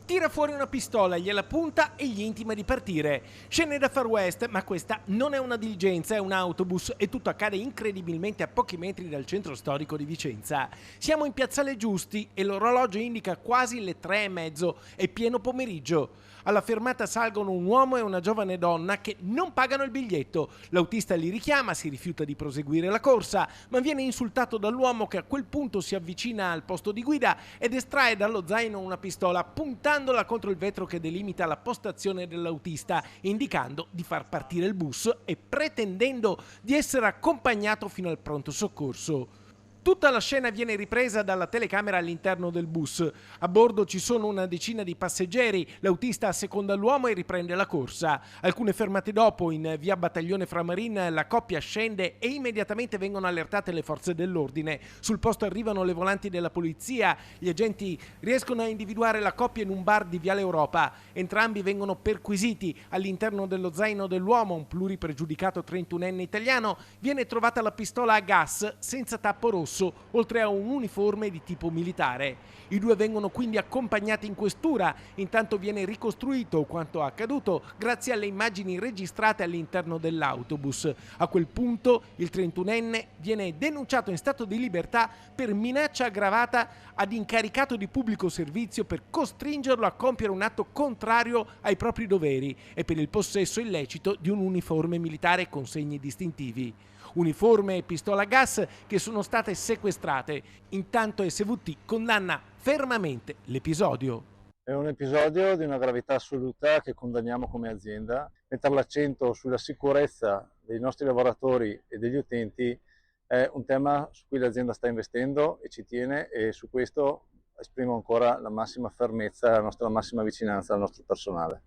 Tira fuori una pistola, gliela punta e gli intima di partire. Scene da Far West, ma questa non è una diligenza, è un autobus e tutto accade incredibilmente a pochi metri dal centro storico di Vicenza. Siamo in Piazzale Giusti e l'orologio indica quasi le 3:30, è pieno pomeriggio. Alla fermata salgono un uomo e una giovane donna che non pagano il biglietto. L'autista li richiama, si rifiuta di proseguire la corsa, ma viene insultato dall'uomo che a quel punto si avvicina al posto di guida ed estrae dallo zaino una pistola puntandola contro il vetro che delimita la postazione dell'autista, indicando di far partire il bus e pretendendo di essere accompagnato fino al pronto soccorso. Tutta la scena viene ripresa dalla telecamera all'interno del bus. A bordo ci sono una decina di passeggeri, l'autista asseconda l'uomo e riprende la corsa. Alcune fermate dopo, in via Battaglione Framarin, la coppia scende e immediatamente vengono allertate le forze dell'ordine. Sul posto arrivano le volanti della polizia, gli agenti riescono a individuare la coppia in un bar di Viale Europa. Entrambi vengono perquisiti. All'interno dello zaino dell'uomo, un pluripregiudicato 31enne italiano, viene trovata la pistola a gas senza tappo rosso, oltre a un uniforme di tipo militare. I due vengono quindi accompagnati in questura, intanto viene ricostruito quanto accaduto grazie alle immagini registrate all'interno dell'autobus. A quel punto il 31enne viene denunciato in stato di libertà per minaccia aggravata ad incaricato di pubblico servizio per costringerlo a compiere un atto contrario ai propri doveri e per il possesso illecito di un uniforme militare con segni distintivi. Uniforme e pistola a gas che sono state sequestrate. Intanto SVT condanna fermamente l'episodio. È un episodio di una gravità assoluta che condanniamo come azienda. Mettere l'accento sulla sicurezza dei nostri lavoratori e degli utenti è un tema su cui l'azienda sta investendo e ci tiene, e su questo esprimo ancora la massima fermezza e la nostra massima vicinanza al nostro personale.